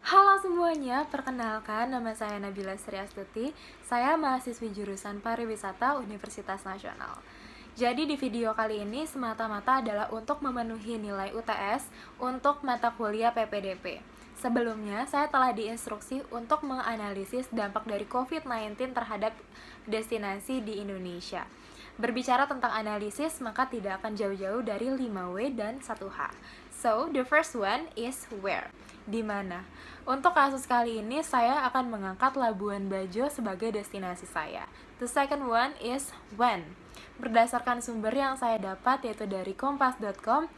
Halo semuanya, perkenalkan nama saya Nabila Sri Astuti. Saya mahasiswi jurusan Pariwisata Universitas Nasional. Jadi di video kali ini semata-mata adalah untuk memenuhi nilai UTS untuk mata kuliah PPDP. Sebelumnya, saya telah diinstruksi untuk menganalisis dampak dari COVID-19 terhadap destinasi di Indonesia. Berbicara tentang analisis, maka tidak akan jauh-jauh dari 5W dan 1H. So, the first one is where. Di mana? Untuk kasus kali ini, saya akan mengangkat Labuan Bajo sebagai destinasi saya. The second one is when. Berdasarkan sumber yang saya dapat, yaitu dari kompas.com,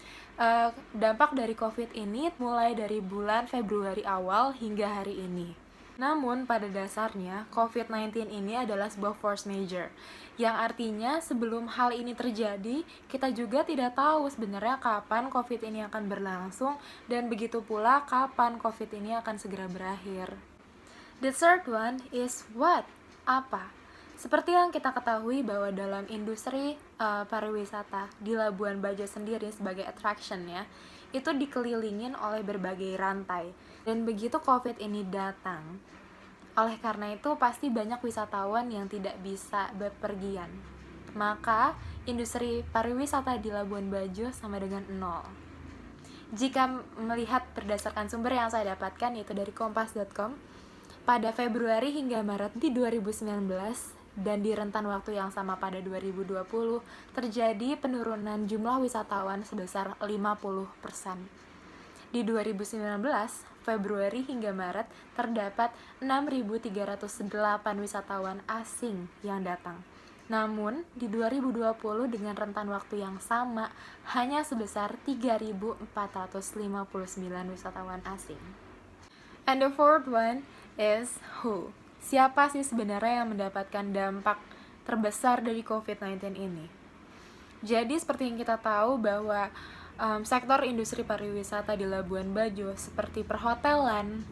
dampak dari COVID ini mulai dari bulan Februari awal hingga hari ini. Namun, pada dasarnya, COVID-19 ini adalah sebuah force major, yang artinya sebelum hal ini terjadi, kita juga tidak tahu sebenarnya kapan COVID ini akan berlangsung, dan begitu pula kapan COVID ini akan segera berakhir. The third one is what? Apa? Seperti yang kita ketahui bahwa dalam industri pariwisata di Labuan Bajo sendiri sebagai attraction ya, itu dikelilingin oleh berbagai rantai. Dan begitu COVID ini datang, oleh karena itu pasti banyak wisatawan yang tidak bisa bepergian. Maka industri pariwisata di Labuan Bajo sama dengan nol. Jika melihat berdasarkan sumber yang saya dapatkan yaitu dari kompas.com, pada Februari hingga Maret di 2019 dan di rentan waktu yang sama pada 2020 terjadi penurunan jumlah wisatawan sebesar 50%. Di 2019, Februari hingga Maret terdapat 6.308 wisatawan asing yang datang. Namun, di 2020 dengan rentan waktu yang sama hanya sebesar 3.459 wisatawan asing. And the fourth one is who. Siapa sih sebenarnya yang mendapatkan dampak terbesar dari COVID-19 ini? Jadi seperti yang kita tahu bahwa sektor industri pariwisata di Labuan Bajo seperti perhotelan,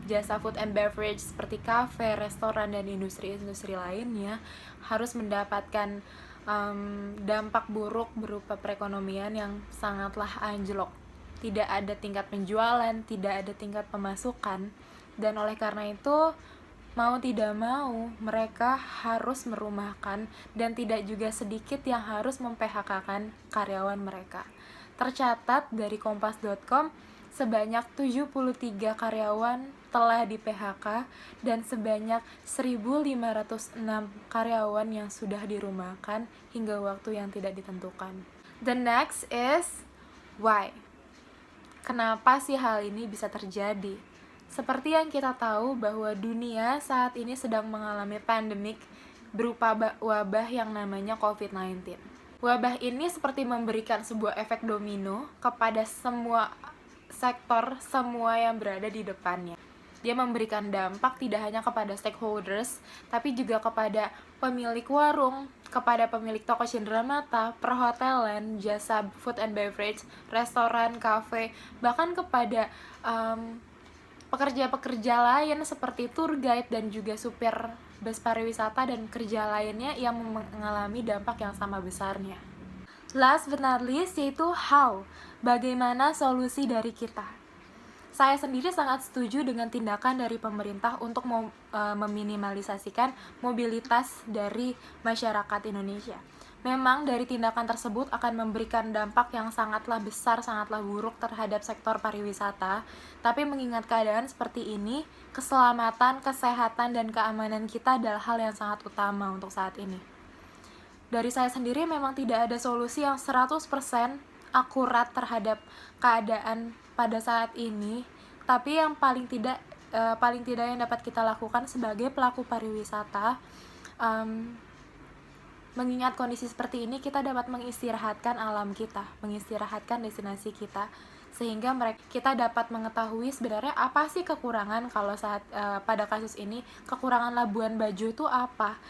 jasa food and beverage seperti kafe, restoran, dan industri-industri lainnya harus mendapatkan dampak buruk berupa perekonomian yang sangatlah anjlok. Tidak ada tingkat penjualan, tidak ada tingkat pemasukan, dan oleh karena itu mau tidak mau mereka harus merumahkan dan tidak juga sedikit yang harus mem-PHK-kan karyawan mereka. Tercatat dari kompas.com sebanyak 73 karyawan telah di-PHK dan sebanyak 1.506 karyawan yang sudah dirumahkan hingga waktu yang tidak ditentukan. The next is why. Kenapa sih hal ini bisa terjadi? Seperti yang kita tahu bahwa dunia saat ini sedang mengalami pandemik berupa wabah yang namanya COVID-19. Wabah ini seperti memberikan sebuah efek domino kepada semua sektor, semua yang berada di depannya. Dia memberikan dampak tidak hanya kepada stakeholders, tapi juga kepada pemilik warung, kepada pemilik toko cenderamata, perhotelan, jasa food and beverage, restoran, kafe, bahkan kepada pekerja-pekerja lain seperti tour guide dan juga supir bus pariwisata dan kerja lainnya yang mengalami dampak yang sama besarnya. Last but not least yaitu how, bagaimana solusi dari kita. Saya sendiri sangat setuju dengan tindakan dari pemerintah untuk meminimalisasikan mobilitas dari masyarakat Indonesia. Memang dari tindakan tersebut akan memberikan dampak yang sangatlah besar, sangatlah buruk terhadap sektor pariwisata. Tapi mengingat keadaan seperti ini, keselamatan, kesehatan, dan keamanan kita adalah hal yang sangat utama untuk saat ini. Dari saya sendiri memang tidak ada solusi yang 100% akurat terhadap keadaan pada saat ini. Tapi yang paling tidak yang dapat kita lakukan sebagai pelaku pariwisata, mengingat kondisi seperti ini, kita dapat mengistirahatkan alam kita, mengistirahatkan destinasi kita, sehingga kita dapat mengetahui sebenarnya apa sih kekurangan kalau pada kasus ini, kekurangan Labuan Bajo itu apa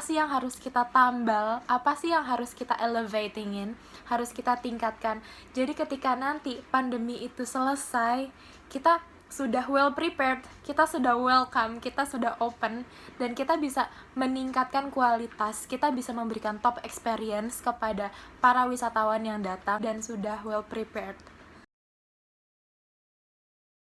sih yang harus kita tambal, apa sih yang harus kita elevatingin, harus kita tingkatkan. Jadi ketika nanti pandemi itu selesai, kita sudah well prepared, kita sudah welcome, kita sudah open, dan kita bisa meningkatkan kualitas, kita bisa memberikan top experience kepada para wisatawan yang datang dan sudah well prepared.